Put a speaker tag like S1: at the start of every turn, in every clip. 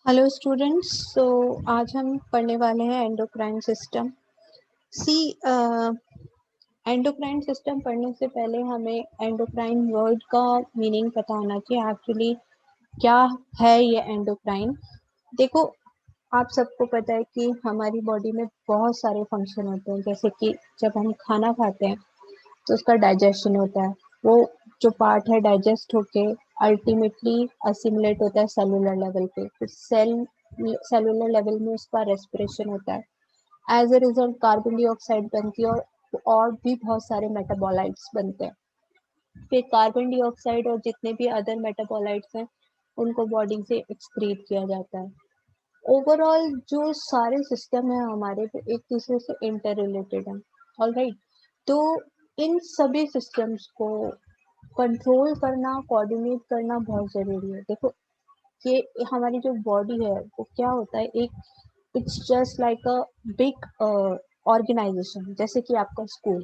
S1: Hello students. आज हम पढ़ने वाले हैं एंडोक्राइन सिस्टम। सी एंडोक्राइन सिस्टम पढ़ने से पहले हमें एंडोक्राइन वर्ड का मीनिंग पता होना चाहिए। एक्चुअली क्या है ये एंडोक्राइन? देखो, आप सबको पता है कि हमारी बॉडी में बहुत सारे फंक्शन होते हैं। जैसे कि जब हम खाना खाते हैं तो उसका डाइजेशन होता है। वो जो पार्ट है डाइजेस्ट होके अल्टीमेटली असिमुलेट होता है सेलुलर लेवल पे। फिर सेलुलर लेवल में उसका रेस्पिरेशन होता है। As a result carbon dioxide बनती है और भी बहुत सारे मेटाबोलाइट्स बनते हैं। फिर कार्बन डाइऑक्साइड और जितने भी अदर मेटाबोलाइट्स हैं उनको बॉडी से एक्सक्रीट किया जाता है। ओवरऑल जो सारे सिस्टम है हमारे वो एक दूसरे से इंटर रिलेटेड है। ऑलराइट, तो इन सभी सिस्टम्स को कंट्रोल करना, कोऑर्डिनेट करना बहुत जरूरी है। देखो, ये हमारी जो बॉडी है वो क्या होता है, एक it's just like a big organisation. जैसे कि आपका स्कूल,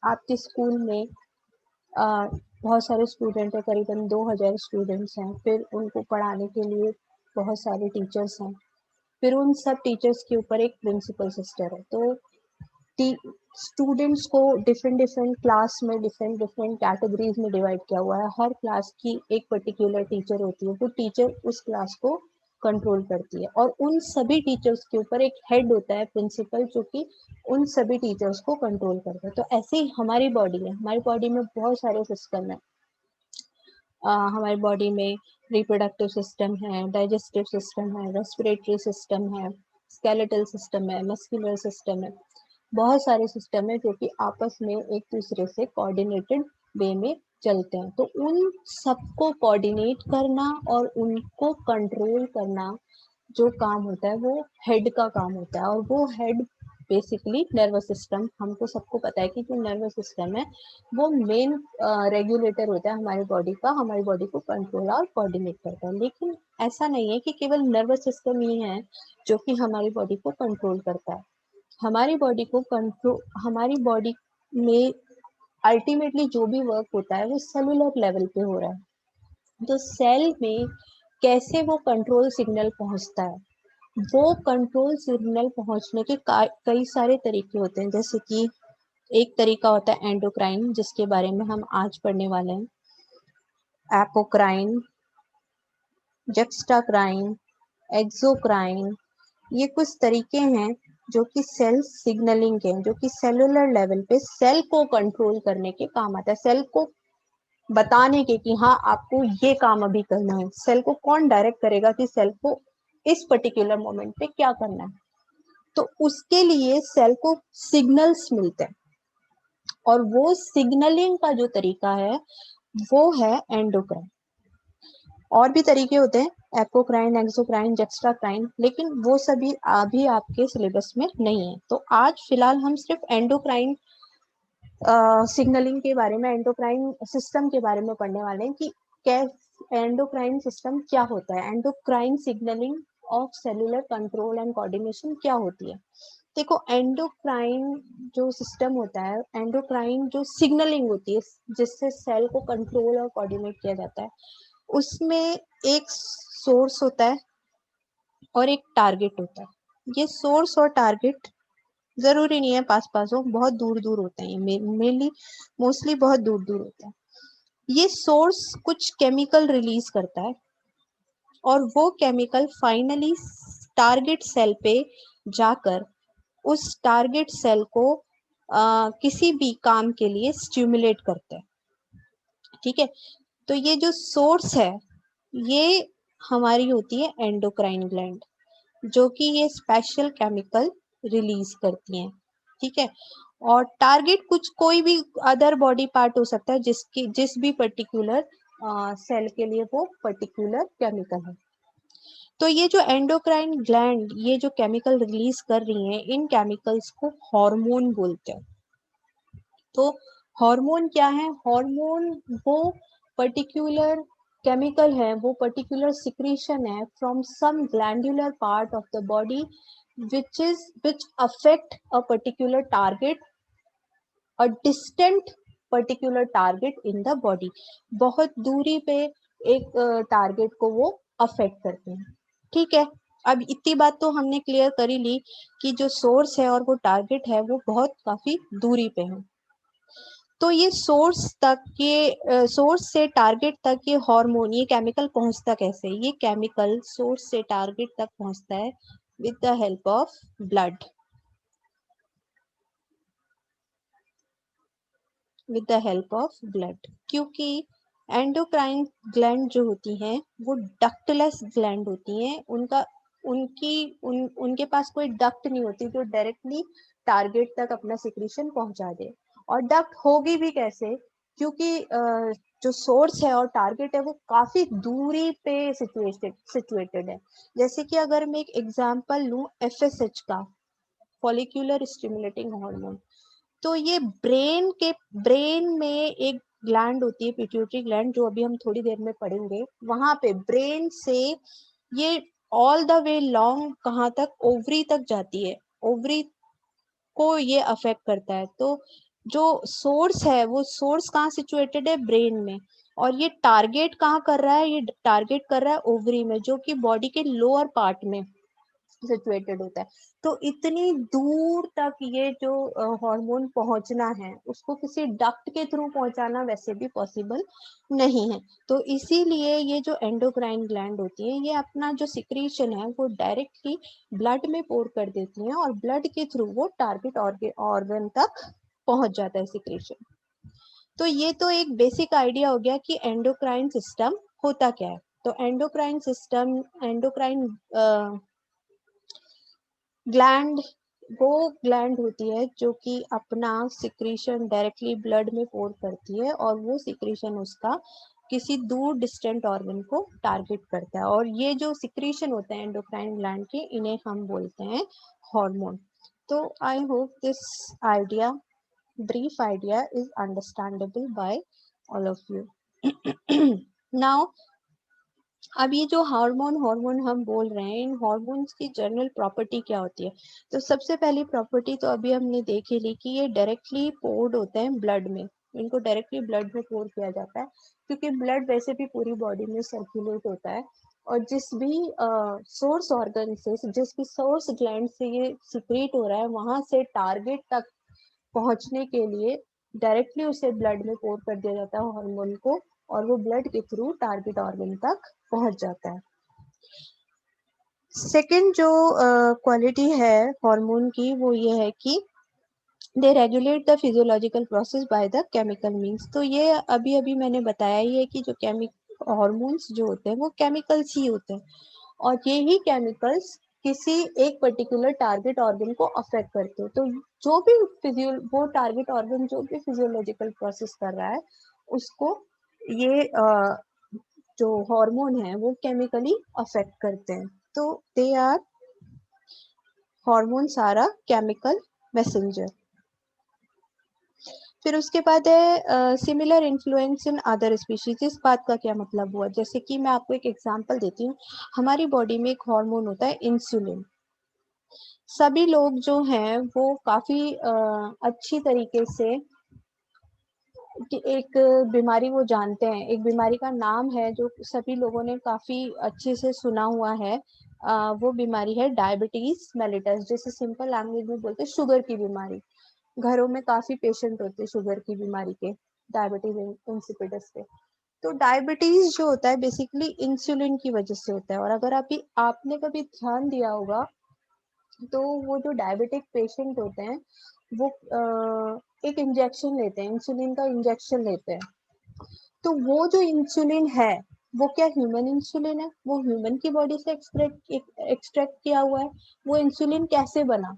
S1: आपके स्कूल में बहुत सारे स्टूडेंट है, करीबन 2000 स्टूडेंट्स हैं। फिर उनको पढ़ाने के लिए बहुत सारे टीचर्स हैं। फिर उन सब टीचर्स के ऊपर एक प्रिंसिपल सिस्टर है। तो स्टूडेंट्स को डिफरेंट डिफरेंट क्लास में डिफरेंट डिफरेंट कैटेगरीज में डिवाइड किया हुआ है। हर क्लास की एक पर्टिकुलर टीचर होती है। वो टीचर उस क्लास को कंट्रोल करती है और उन सभी टीचर्स के ऊपर एक हेड होता है, प्रिंसिपल, जो कि उन सभी टीचर्स को कंट्रोल करता है। तो ऐसे ही हमारी बॉडी है। हमारी बॉडी में बहुत सारे सिस्टम है। हमारी बॉडी में रिप्रोडक्टिव सिस्टम है, डाइजेस्टिव सिस्टम है, रेस्पिरेटरी सिस्टम है, स्केलेटल सिस्टम है, मस्कुलर सिस्टम है। बहुत सारे सिस्टम है जो कि आपस में एक दूसरे से कोऑर्डिनेटेड वे में चलते हैं। तो उन सबको कोऑर्डिनेट करना और उनको कंट्रोल करना जो काम होता है वो हेड का काम होता है। और वो हेड बेसिकली नर्वस सिस्टम, हमको सबको पता है कि जो नर्वस सिस्टम है वो मेन रेगुलेटर होता है हमारी बॉडी का, हमारी बॉडी को कंट्रोल और कोऑर्डिनेट करता है। लेकिन ऐसा नहीं है कि केवल नर्वस सिस्टम ही है जो कि हमारी बॉडी को कंट्रोल करता है। हमारी बॉडी में अल्टीमेटली जो भी वर्क होता है वो सेलुलर लेवल पे हो रहा है। तो सेल में कैसे वो कंट्रोल सिग्नल पहुंचता है, वो कंट्रोल सिग्नल पहुंचने के कई सारे तरीके होते हैं। जैसे कि एक तरीका होता है एंडोक्राइन, जिसके बारे में हम आज पढ़ने वाले हैं। एपोक्राइन, जक्स्टाक्राइन, एक्सोक्राइन, ये कुछ तरीके हैं जो कि सेल सिग्नलिंग के हैं, जो कि सेलुलर लेवल पे सेल को कंट्रोल करने के काम आता है। सेल को बताने के कि हाँ, आपको ये काम अभी करना है। सेल को कौन डायरेक्ट करेगा कि सेल को इस पर्टिकुलर मोमेंट पे क्या करना है? तो उसके लिए सेल को सिग्नल्स मिलते हैं और वो सिग्नलिंग का जो तरीका है वो है एंडोक्राइन। और भी तरीके होते हैं, एपोक्राइन, एक्सोक्राइन, जक्स्टाक्राइन, लेकिन वो सभी अभी आपके सिलेबस में नहीं है। तो आज फिलहाल हम सिर्फ एंडोक्राइन सिग्नलिंग के बारे में, एंडोक्राइन सिस्टम के बारे में पढ़ने वाले हैं कि एंडोक्राइन सिस्टम क्या होता है, endocrine signalling of cellular control and coordination क्या होती है। देखो, एंडोक्राइन जो सिस्टम होता है, एंडोक्राइन जो सिग्नलिंग होती है जिससे सेल को कंट्रोल और कोऑर्डिनेट किया जाता है, उसमें एक सोर्स होता है और एक टारगेट होता है। ये सोर्स और टारगेट जरूरी नहीं है पास पास हो, बहुत दूर दूर होते हैं। ये मेनली मोस्टली बहुत दूर दूर होते हैं। ये सोर्स कुछ केमिकल रिलीज करता है और वो केमिकल फाइनली टारगेट सेल पे जाकर उस टारगेट सेल को किसी भी काम के लिए स्टिमुलेट करते हैं। ठीक है, तो ये जो सोर्स है ये हमारी होती है एंडोक्राइन ग्लैंड, जो कि ये स्पेशल केमिकल रिलीज करती हैं। ठीक है, और टारगेट कुछ कोई भी अदर बॉडी पार्ट हो सकता है जिस भी पर्टिकुलर सेल के लिए वो पर्टिकुलर केमिकल है। तो ये जो एंडोक्राइन ग्लैंड ये जो केमिकल रिलीज कर रही हैं, इन केमिकल्स को हार्मोन बोलते हैं। तो हार्मोन क्या है? हार्मोन वो पर्टिकुलर केमिकल है, वो पर्टिकुलर सिक्रीशन है from some glandular part of the body which affect a particular target, a distant particular target in the body। बहुत दूरी पे एक टारगेट को वो अफेक्ट करते हैं। ठीक है, अब इतनी बात तो हमने क्लियर कर ही ली कि जो सोर्स है और वो टारगेट है वो बहुत काफी दूरी पे है। तो ये सोर्स से टारगेट तक ये हार्मोन, ये केमिकल पहुंचता कैसे? ये केमिकल सोर्स से टारगेट तक पहुंचता है with the help of blood, with the help of blood. क्योंकि एंडोक्राइन ग्लैंड जो होती हैं वो डक्टलेस ग्लैंड होती हैं, उनके पास कोई डक्ट नहीं होती जो डायरेक्टली टारगेट तक अपना सिक्रीशन पहुंचा दे। और डक्ट होगी भी कैसे? क्योंकि जो सोर्स है और टारगेट है वो काफी दूरी पे सिचुएटेड है। जैसे कि अगर मैं एक एग्जांपल लूं एफएसएच का, फॉलिक्यूलर स्टिमुलेटिंग हार्मोन, तो ये ब्रेन में एक ग्लैंड होती है पिट्यूटरी ग्लैंड, जो अभी हम थोड़ी देर में पढ़ेंगे। वहां पे ब्रेन से ये ऑल द वे लॉन्ग कहाँ तक? ओवरी तक जाती है, ओवरी को ये अफेक्ट करता है। तो जो सोर्स है वो सोर्स कहाँ सिचुएटेड है? ब्रेन में। और ये टारगेट कहाँ कर रहा है? ये टारगेट कर रहा है ओवरी में, जो कि बॉडी के लोअर पार्ट में सिचुएटेड होता है। तो इतनी दूर तक ये जो हार्मोन पहुंचना है उसको किसी डक्ट के थ्रू पहुंचाना वैसे भी पॉसिबल नहीं है। तो इसीलिए ये जो एंडोक्राइन ग्लैंड होती है ये अपना जो सिक्रीशन है वो डायरेक्टली ब्लड में पोर कर देती हैं, और ब्लड के थ्रू वो टारगेट ऑर्गन तक पहुंच जाता है सिक्रीशन। तो ये तो एक बेसिक आइडिया हो गया कि एंडोक्राइन सिस्टम होता क्या है। तो एंडोक्राइन ग्लैंड वो ग्लैंड होती है जो कि अपना सिक्रीशन डायरेक्टली ब्लड में पोर करती है, और वो सिक्रीशन उसका किसी दूर डिस्टेंट ऑर्गन को टारगेट करता है। और ये जो सिक्रीशन होते हैं एंडोक्राइन ग्लैंड के, इन्हें हम बोलते हैं हार्मोन। तो I hope this idea, brief idea is understandable by all of you. Now, अब ये जो हार्मोन हार्मोन हम बोल रहे हैं, इन हार्मोन्स की जनरल प्रॉपर्टी क्या होती है? तो सबसे पहली प्रॉपर्टी तो अभी हमने देख ही ली कि ये डायरेक्टली पोर्ड होते हैं ब्लड में, इनको डायरेक्टली ब्लड में पोर किया जाता है, क्योंकि ब्लड वैसे भी पूरी बॉडी में सर्कुलेट होता है। और जिस भी सोर्स ऑर्गन से, जिस भी सोर्स ग्लैंड से ये सिक्रीट हो रहा है, वहां से टारगेट तक पहुंचने के लिए डायरेक्टली उसे ब्लड में पोर कर दिया जाता है हार्मोन को, और वो ब्लड के थ्रू टारगेट ऑर्गन तक पहुंच जाता है। सेकंड जो क्वालिटी है हार्मोन की वो ये है कि they regulate the physiological process by the chemical means. तो ये अभी अभी मैंने बताया ही है कि जो हार्मोन्स जो होते हैं वो केमिकल्स ही होते हैं, और ये ही केमिकल्स किसी एक पर्टिकुलर टारगेट ऑर्गन को अफेक्ट करते हैं। तो जो भी वो टारगेट ऑर्गन जो भी फिजियोलॉजिकल प्रोसेस कर रहा है उसको ये जो हार्मोन है वो केमिकली अफेक्ट करते हैं। तो they are hormones are a chemical messenger. फिर उसके बाद है similar influence in other species. इस बात का क्या मतलब हुआ? जैसे कि मैं आपको एक एग्जांपल देती हूँ। हमारी बॉडी में एक हार्मोन होता है इंसुलिन। सभी लोग जो हैं वो काफी अच्छी तरीके से कि एक बीमारी वो जानते हैं, एक बीमारी का नाम है जो सभी लोगों ने काफी अच्छे से सुना हुआ है। वो बीमारी है डायबिटीज मेलिटस, जैसे सिंपल लैंग्वेज में बोलते हैं शुगर की बीमारी। घरों में काफी पेशेंट होते हैं शुगर की बीमारी के, डायबिटीज इंसिपिडस के। तो डायबिटीज जो होता है बेसिकली इंसुलिन की वजह से होता है। और अगर आपने कभी ध्यान दिया होगा तो वो जो डायबिटिक पेशेंट होते हैं वो एक इंजेक्शन लेते हैं, इंसुलिन का इंजेक्शन लेते हैं। तो वो जो इंसुलिन है वो क्या ह्यूमन इंसुलिन है? वो ह्यूमन की बॉडी से एक्सट्रैक्ट किया हुआ है। वो इंसुलिन कैसे बना?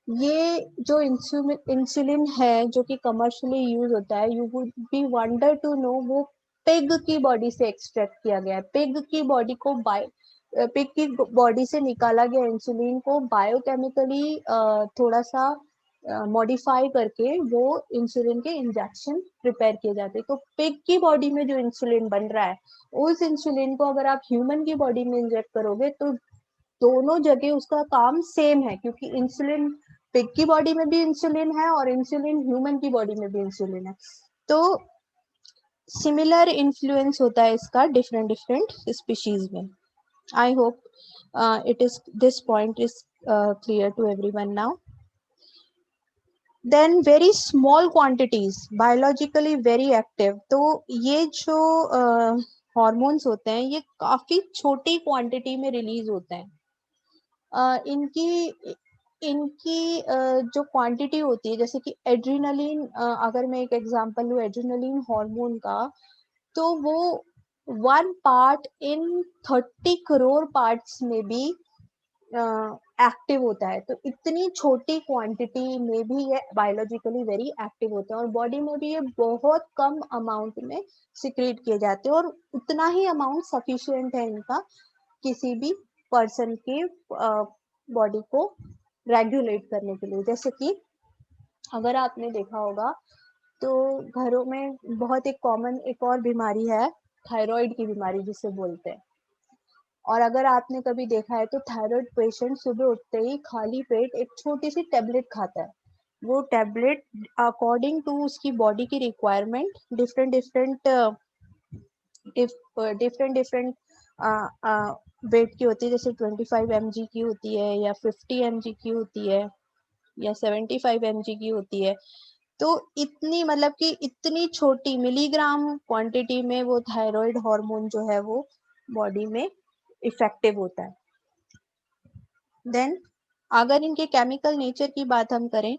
S1: ये जो इंसुलिन है जो कि कमर्शियली यूज होता है, you would be wonder to know, वो पिग की बॉडी से एक्सट्रैक्ट किया गया है। पिग की बॉडी से निकाला गया इंसुलिन को बायोकेमिकली थोड़ा सा मॉडिफाई करके वो इंसुलिन के इंजेक्शन प्रिपेयर किए जाते हैं। तो पिग की बॉडी में जो इंसुलिन बन रहा है उस इंसुलिन को अगर आप ह्यूमन की बॉडी में इंजेक्ट करोगे तो दोनों जगह उसका काम सेम है, क्योंकि इंसुलिन पिग की बॉडी में भी इंसुलिन है और इंसुलिन ह्यूमन की बॉडी में भी इंसुलिन है। तो सिमिलर इन्फ्लुएंस होता है इसका डिफरेंट डिफरेंट स्पीशीज में। I hope this point is clear to everyone now. Then very small quantities, biologically very active. तो ये जो हॉर्मोन्स होते हैं ये काफी छोटी क्वांटिटी में रिलीज होते हैं. इनकी इनकी जो क्वांटिटी होती है, जैसे कि एड्रीनलिन, अगर मैं एक एग्जांपल लूँ एड्रीनलिन हार्मोन का, तो वो 1 पार्ट इन 30 करोड़ पार्ट्स में भी एक्टिव होता है. तो इतनी छोटी क्वांटिटी में भी ये बायोलॉजिकली वेरी एक्टिव होते हैं और बॉडी में भी ये बहुत कम अमाउंट में सिक्रेट किए जाते हैं और उतना ही अमाउंट सफिशिएंट है इनका किसी भी पर्सन के बॉडी को रेगुलेट करने के लिए. जैसे कि अगर आपने देखा होगा तो घरों में बहुत एक कॉमन एक और बीमारी है, थायराइड की बीमारी जिसे बोलते हैं. और अगर आपने कभी देखा है तो थायराइड पेशेंट सुबह उठते ही खाली पेट एक छोटी सी टेबलेट खाता है. वो टेबलेट अकॉर्डिंग टू उसकी बॉडी की requirement different different different different weight की होती है. जैसे 25 mg की होती है या 50 mg की होती है या 75 mg की होती है. तो इतनी मतलब कि इतनी छोटी मिलीग्राम क्वांटिटी में वो थायराइड हार्मोन जो है वो बॉडी में इफेक्टिव होता है. देन अगर इनके केमिकल नेचर की बात हम करें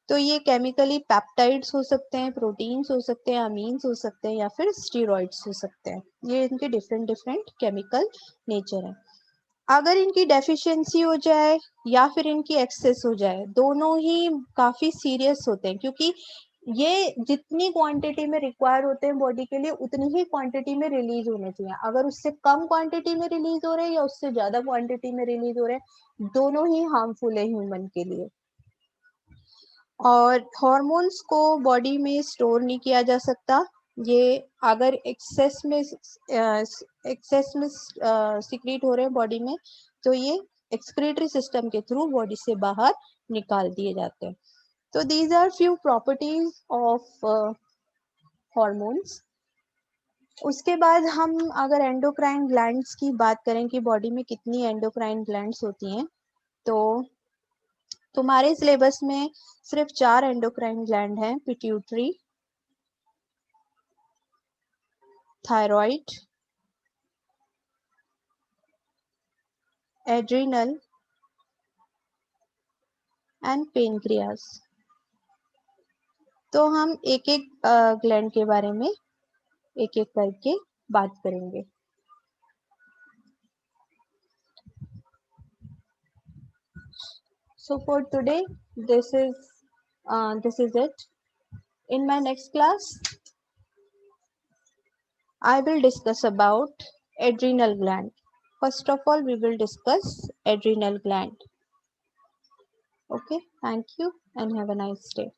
S1: तो ये केमिकली पेप्टाइड्स हो सकते हैं, प्रोटीन्स हो सकते हैं, अमीन्स हो सकते हैं या फिर स्टीरॉइड्स हो सकते हैं. ये इनके डिफरेंट डिफरेंट केमिकल नेचर है. अगर इनकी डेफिशिएंसी हो जाए या फिर इनकी एक्सेस हो जाए, दोनों ही काफी सीरियस होते हैं क्योंकि ये जितनी क्वांटिटी में रिक्वायर होते हैं बॉडी के लिए उतनी ही क्वांटिटी में रिलीज होने चाहिए. अगर उससे कम क्वांटिटी में रिलीज हो रहे हैं या उससे ज्यादा क्वांटिटी में रिलीज हो रहे हैं, दोनों ही हार्मफुल है ह्यूमन के लिए. और हॉर्मोन्स को बॉडी में स्टोर नहीं किया जा सकता. ये अगर एक्सेस में सिक्रीट हो रहे हैं बॉडी में तो ये एक्सक्रीटरी सिस्टम के थ्रू बॉडी से बाहर निकाल दिए जाते हैं. तो these are few properties of hormones. उसके बाद हम अगर एंडोक्राइन ग्लैंड्स की बात करें कि बॉडी में कितनी एंडोक्राइन ग्लैंड्स होती हैं, तो तुम्हारे सिलेबस में सिर्फ 4 एंडोक्राइन ग्लैंड हैं, pituitary, thyroid, adrenal and pancreas. तो हम एक एक ग्लैंड के बारे में एक एक करके बात करेंगे. So for today, this is it. In my next class, I will discuss about adrenal gland. First of all, we will discuss adrenal gland. Okay, thank you and have a nice day.